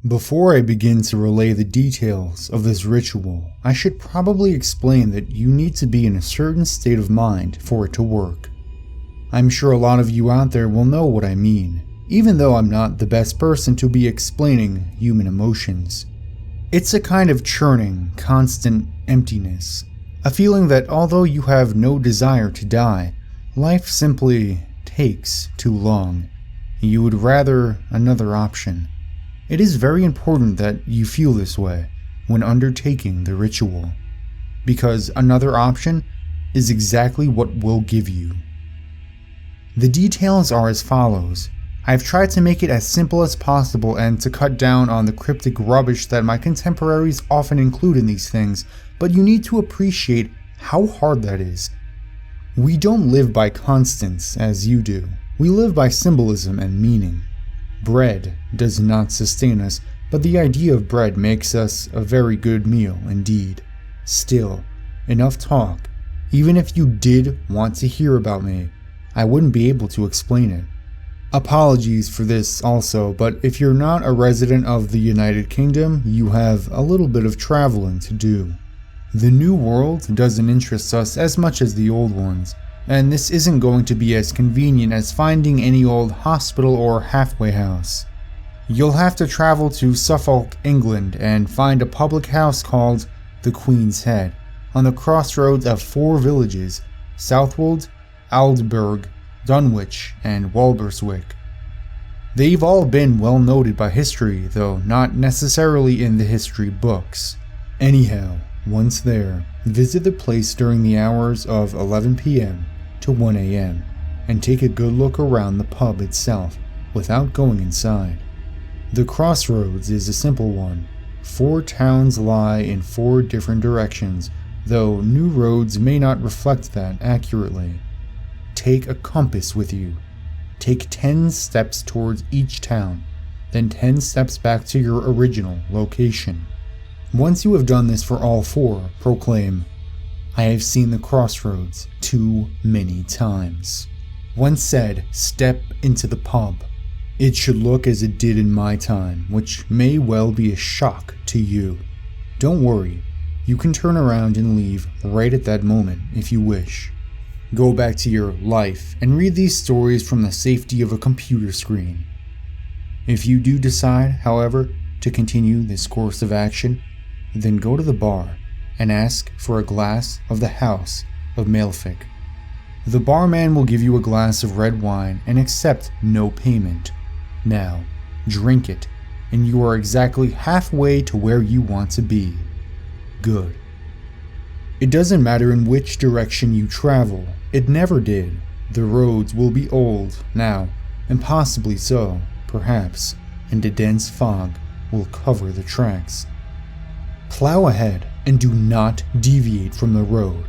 Before I begin to relay the details of this ritual, I should probably explain that you need to be in a certain state of mind for it to work. I'm sure a lot of you out there will know what I mean, even though I'm not the best person to be explaining human emotions. It's a kind of churning, constant emptiness, a feeling that although you have no desire to die, life simply takes too long. You would rather another option. It is very important that you feel this way when undertaking the ritual, because another option is exactly what will give you. The details are as follows. I've tried to make it as simple as possible and to cut down on the cryptic rubbish that my contemporaries often include in these things, but you need to appreciate how hard that is. We don't live by constants as you do. We live by symbolism and meaning. Bread does not sustain us, but the idea of bread makes us a very good meal indeed. Still, enough talk. Even if you did want to hear about me, I wouldn't be able to explain it. Apologies for this also, but if you're not a resident of the United Kingdom, you have a little bit of traveling to do. The new world doesn't interest us as much as the old ones, and this isn't going to be as convenient as finding any old hospital or halfway house. You'll have to travel to Suffolk, England, and find a public house called the Queen's Head, on the crossroads of 4 villages: Southwold, Aldburg, Dunwich, and Walberswick. They've all been well noted by history, though not necessarily in the history books. Anyhow, once there, visit the place during the hours of 11 p.m. to 1 a.m. and take a good look around the pub itself without going inside. The crossroads is a simple one. 4 towns lie in 4 different directions, though new roads may not reflect that accurately. Take a compass with you. Take 10 steps towards each town, then 10 steps back to your original location. Once you have done this for all 4, proclaim, "I have seen the crossroads too many times." Once said, step into the pub. It should look as it did in my time, which may well be a shock to you. Don't worry, you can turn around and leave right at that moment if you wish. Go back to your life and read these stories from the safety of a computer screen. If you do decide, however, to continue this course of action, then go to the bar and ask for a glass of the House of Malefic. The barman will give you a glass of red wine and accept no payment. Now, drink it, and you are exactly halfway to where you want to be. Good. It doesn't matter in which direction you travel. It never did. The roads will be old now, and possibly so, perhaps, and a dense fog will cover the tracks. Plow ahead and do not deviate from the road.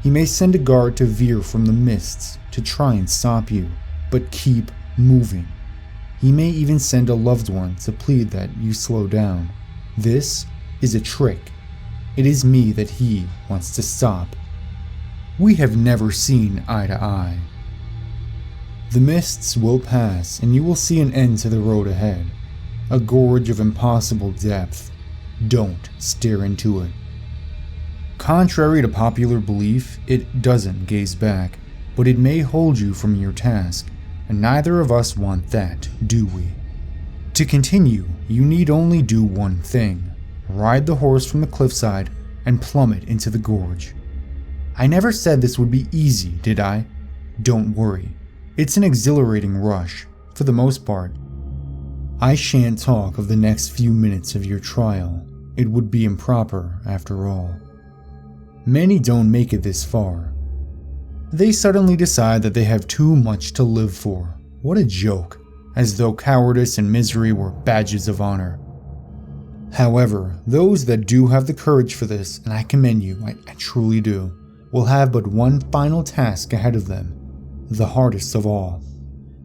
He may send a guard to veer from the mists to try and stop you, but keep moving. He may even send a loved one to plead that you slow down. This is a trick. It is me that he wants to stop. We have never seen eye to eye. The mists will pass and you will see an end to the road ahead, a gorge of impossible depth. Don't stare into it. Contrary to popular belief, it doesn't gaze back, but it may hold you from your task, and neither of us want that, do we? To continue, you need only do one thing: ride the horse from the cliffside and plummet into the gorge. I never said this would be easy, did I? Don't worry. It's an exhilarating rush, for the most part. I shan't talk of the next few minutes of your trial. It would be improper, after all. Many don't make it this far. They suddenly decide that they have too much to live for. What a joke, as though cowardice and misery were badges of honor. However, those that do have the courage for this, and I commend you, I truly do, will have but one final task ahead of them, the hardest of all.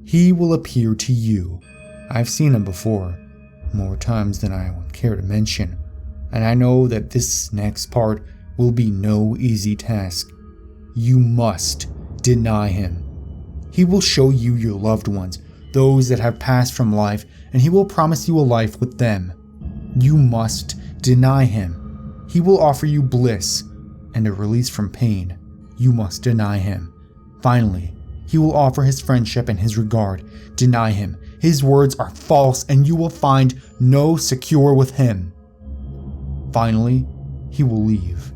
He will appear to you. I've seen him before, more times than I would care to mention, and I know that this next part will be no easy task. You must deny him. He will show you your loved ones, those that have passed from life, and he will promise you a life with them. You must deny him. He will offer you bliss and a release from pain. You must deny him. Finally, he will offer his friendship and his regard. Deny him. His words are false and you will find no secure with him. Finally, he will leave.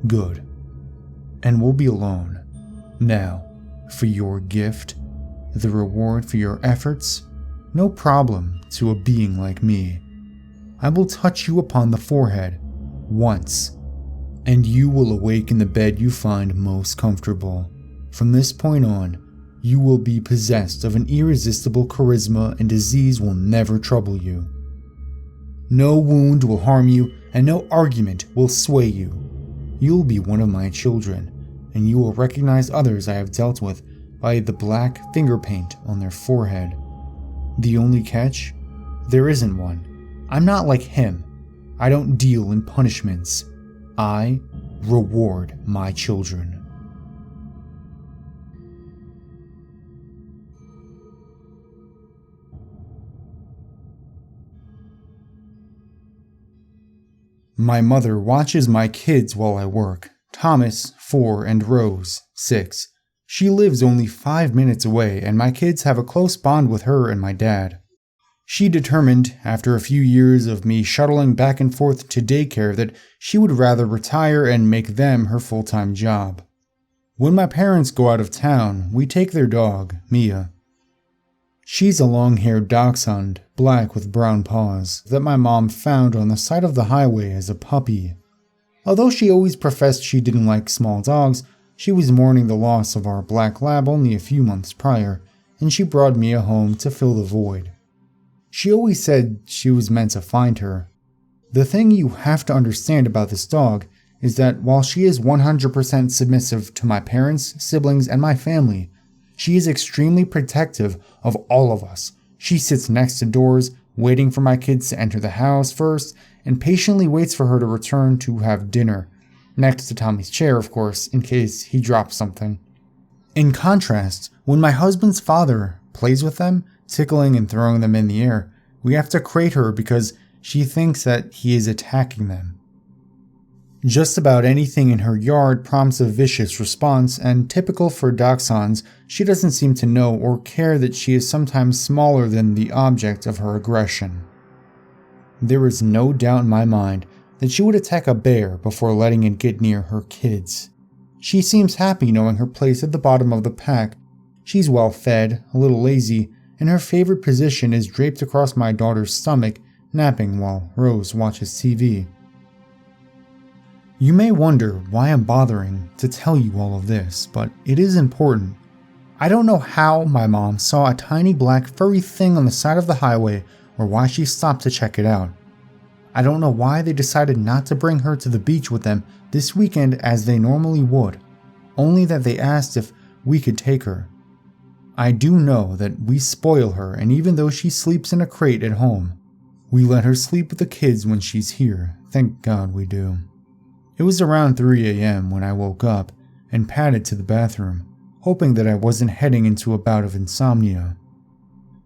Good. And we'll be alone. Now, for your gift, the reward for your efforts, no problem to a being like me. I will touch you upon the forehead once, and you will awake in the bed you find most comfortable. From this point on, you will be possessed of an irresistible charisma and disease will never trouble you. No wound will harm you and no argument will sway you. You'll be one of my children, and you will recognize others I have dealt with by the black finger paint on their forehead. The only catch? There isn't one. I'm not like him. I don't deal in punishments. I reward my children. My mother watches my kids while I work. Thomas, 4, and Rose, 6. She lives only 5 minutes away, and my kids have a close bond with her and my dad. She determined, after a few years of me shuttling back and forth to daycare, that she would rather retire and make them her full-time job. When my parents go out of town, we take their dog, Mia. She's a long-haired dachshund, black with brown paws, that my mom found on the side of the highway as a puppy. Although she always professed she didn't like small dogs, she was mourning the loss of our black lab only a few months prior, and she brought Mia home to fill the void. She always said she was meant to find her. The thing you have to understand about this dog is that while she is 100% submissive to my parents, siblings, and my family, she is extremely protective of all of us. She sits next to doors, waiting for my kids to enter the house first, and patiently waits for her to return to have dinner. Next to Tommy's chair, of course, in case he drops something. In contrast, when my husband's father plays with them, tickling and throwing them in the air, we have to crate her because she thinks that he is attacking them. Just about anything in her yard prompts a vicious response, and typical for dachshunds, she doesn't seem to know or care that she is sometimes smaller than the object of her aggression. There is no doubt in my mind that she would attack a bear before letting it get near her kids. She seems happy knowing her place at the bottom of the pack. She's well fed, a little lazy, and her favorite position is draped across my daughter's stomach, napping while Rose watches TV. You may wonder why I'm bothering to tell you all of this, but it is important. I don't know how my mom saw a tiny black furry thing on the side of the highway or why she stopped to check it out. I don't know why they decided not to bring her to the beach with them this weekend as they normally would, only that they asked if we could take her. I do know that we spoil her, and even though she sleeps in a crate at home, we let her sleep with the kids when she's here. Thank God we do. It was around 3 a.m. when I woke up and padded to the bathroom, hoping that I wasn't heading into a bout of insomnia.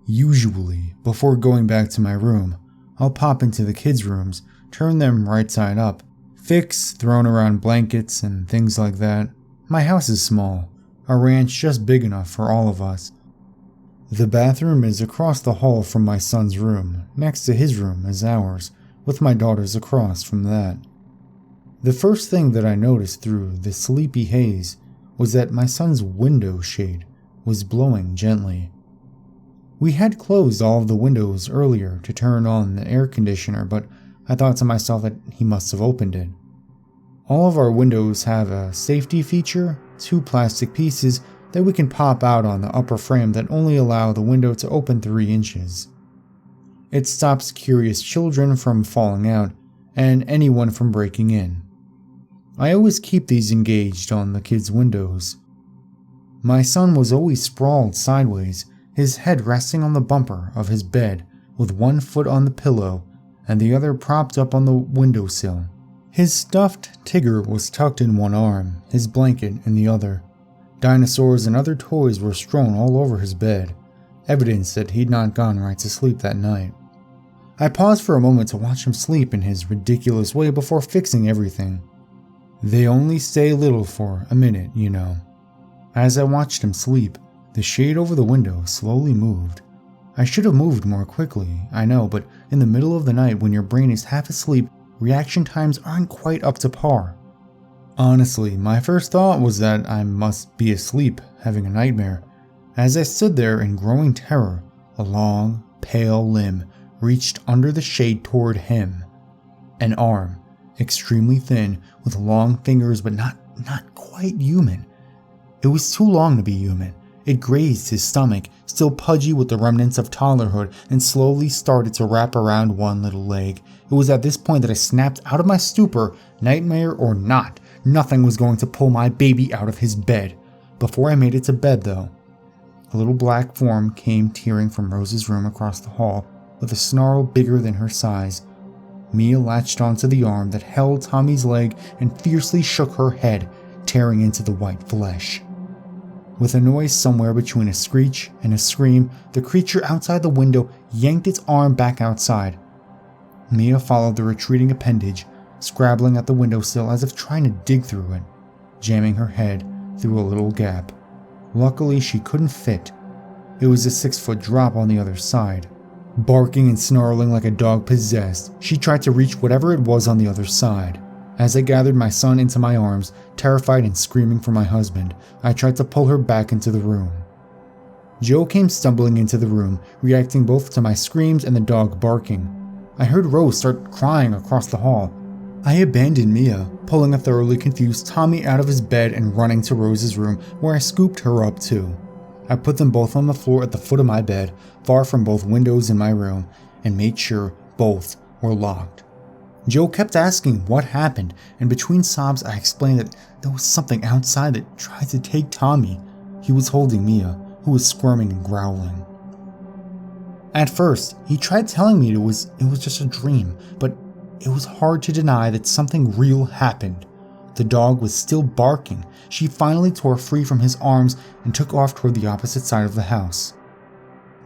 Usually, before going back to my room, I'll pop into the kids' rooms, turn them right side up, fix thrown around blankets and things like that. My house is small, a ranch just big enough for all of us. The bathroom is across the hall from my son's room. Next to his room is ours, with my daughter's across from that. The first thing that I noticed through the sleepy haze was that my son's window shade was blowing gently. We had closed all of the windows earlier to turn on the air conditioner, but I thought to myself that he must have opened it. All of our windows have a safety feature, 2 plastic pieces that we can pop out on the upper frame that only allow the window to open 3 inches. It stops curious children from falling out and anyone from breaking in. I always keep these engaged on the kids' windows. My son was always sprawled sideways, his head resting on the bumper of his bed with one foot on the pillow and the other propped up on the windowsill. His stuffed Tigger was tucked in one arm, his blanket in the other. Dinosaurs and other toys were strewn all over his bed, evidence that he'd not gone right to sleep that night. I paused for a moment to watch him sleep in his ridiculous way before fixing everything. They only stay little for a minute, you know. As I watched him sleep, the shade over the window slowly moved. I should have moved more quickly, I know, but in the middle of the night when your brain is half asleep, reaction times aren't quite up to par. Honestly, my first thought was that I must be asleep, having a nightmare. As I stood there in growing terror, a long, pale limb reached under the shade toward him. An arm, extremely thin, with long fingers but not quite human. It was too long to be human. It grazed his stomach, still pudgy with the remnants of toddlerhood, and slowly started to wrap around one little leg. It was at this point that I snapped out of my stupor, nightmare or not. Nothing was going to pull my baby out of his bed. Before I made it to bed, though, a little black form came tearing from Rose's room across the hall, with a snarl bigger than her size. Mia latched onto the arm that held Tommy's leg and fiercely shook her head, tearing into the white flesh. With a noise somewhere between a screech and a scream, the creature outside the window yanked its arm back outside. Mia followed the retreating appendage, scrabbling at the windowsill as if trying to dig through it, jamming her head through a little gap. Luckily, she couldn't fit. It was a 6-foot drop on the other side. Barking and snarling like a dog possessed, she tried to reach whatever it was on the other side. As I gathered my son into my arms, terrified and screaming for my husband, I tried to pull her back into the room. Joe came stumbling into the room, reacting both to my screams and the dog barking. I heard Rose start crying across the hall. I abandoned Mia, pulling a thoroughly confused Tommy out of his bed and running to Rose's room, where I scooped her up too. I put them both on the floor at the foot of my bed, far from both windows in my room, and made sure both were locked. Joe kept asking what happened, and between sobs I explained that there was something outside that tried to take Tommy. He was holding Mia, who was squirming and growling. At first, he tried telling me it was just a dream, but it was hard to deny that something real happened. The dog was still barking. She finally tore free from his arms and took off toward the opposite side of the house.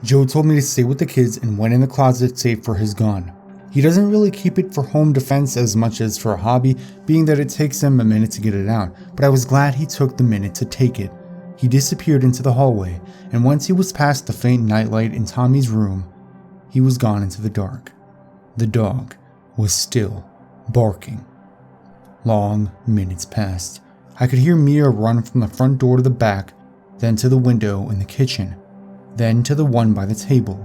Joe told me to stay with the kids and went in the closet safe for his gun. He doesn't really keep it for home defense as much as for a hobby, being that it takes him a minute to get it out, but I was glad he took the minute to take it. He disappeared into the hallway, and once he was past the faint nightlight in Tommy's room, he was gone into the dark. The dog was still barking. Long minutes passed. I could hear Mia run from the front door to the back, then to the window in the kitchen, then to the one by the table.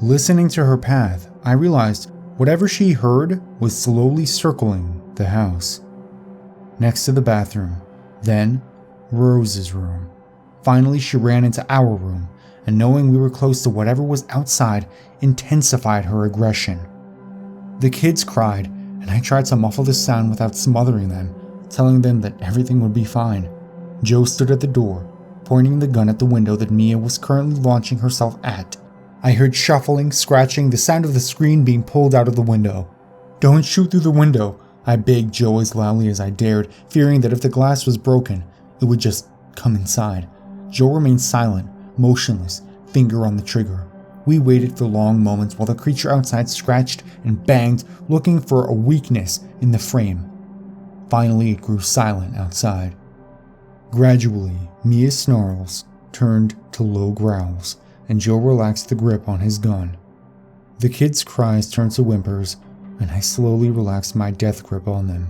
Listening to her path, I realized whatever she heard was slowly circling the house. Next to the bathroom, then Rose's room. Finally, she ran into our room, and knowing we were close to whatever was outside intensified her aggression. The kids cried, and I tried to muffle the sound without smothering them, telling them that everything would be fine. Joe stood at the door, pointing the gun at the window that Mia was currently launching herself at. I heard shuffling, scratching, the sound of the screen being pulled out of the window. "Don't shoot through the window," I begged Joe as loudly as I dared, fearing that if the glass was broken, it would just come inside. Joe remained silent, motionless, finger on the trigger. We waited for long moments while the creature outside scratched and banged, looking for a weakness in the frame. Finally, it grew silent outside. Gradually, Mia's snarls turned to low growls, and Joe relaxed the grip on his gun. The kids' cries turned to whimpers, and I slowly relaxed my death grip on them.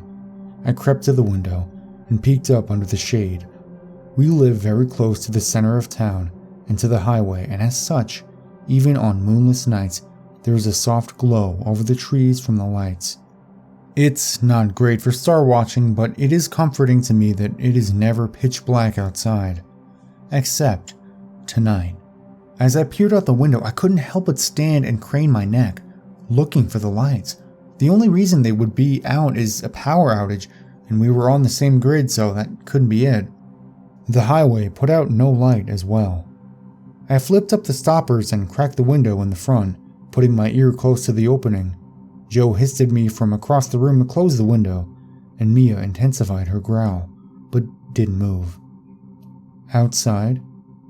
I crept to the window and peeked up under the shade. We live very close to the center of town and to the highway, and as such, even on moonless nights, there is a soft glow over the trees from the lights. It's not great for star watching, but it is comforting to me that it is never pitch black outside. Except tonight. As I peered out the window, I couldn't help but stand and crane my neck, looking for the lights. The only reason they would be out is a power outage, and we were on the same grid, so that couldn't be it. The highway put out no light as well. I flipped up the stoppers and cracked the window in the front, putting my ear close to the opening. Joe hissed at me from across the room to close the window, and Mia intensified her growl, but didn't move. Outside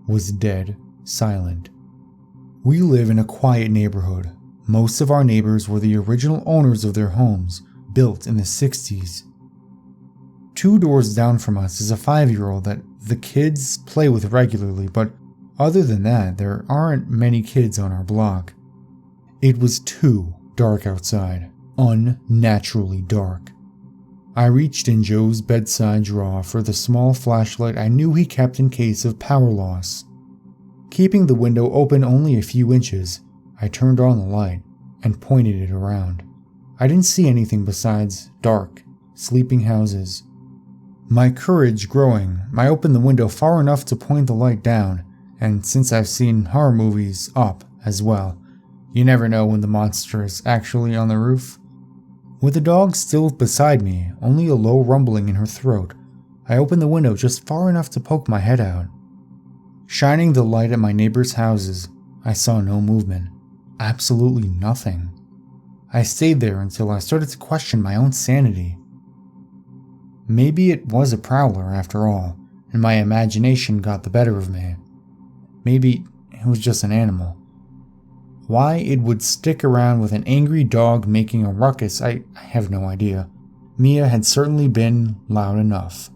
was dead silent. We live in a quiet neighborhood. Most of our neighbors were the original owners of their homes, built in the 60s. 2 doors down from us is a 5-year-old that the kids play with regularly, but other than that, there aren't many kids on our block. It was too dark outside, unnaturally dark. I reached in Joe's bedside drawer for the small flashlight I knew he kept in case of power loss. Keeping the window open only a few inches, I turned on the light and pointed it around. I didn't see anything besides dark, sleeping houses. My courage growing, I opened the window far enough to point the light down, and since I've seen horror movies, up as well. You never know when the monster is actually on the roof. With the dog still beside me, only a low rumbling in her throat, I opened the window just far enough to poke my head out. Shining the light at my neighbors' houses, I saw no movement. Absolutely nothing. I stayed there until I started to question my own sanity. Maybe it was a prowler after all, and my imagination got the better of me. Maybe it was just an animal. Why it would stick around with an angry dog making a ruckus, I have no idea. Mia had certainly been loud enough.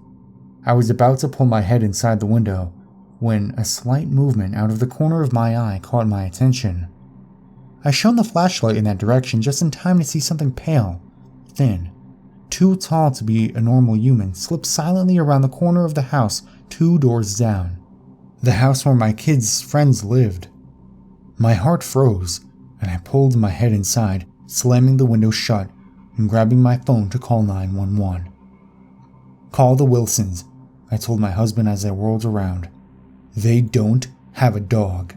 I was about to pull my head inside the window when a slight movement out of the corner of my eye caught my attention. I shone the flashlight in that direction just in time to see something pale, thin, too tall to be a normal human slip silently around the corner of the house 2 doors down. The house where my kids' friends lived. My heart froze, and I pulled my head inside, slamming the window shut and grabbing my phone to call 911. "Call the Wilsons," I told my husband as I whirled around. "They don't have a dog."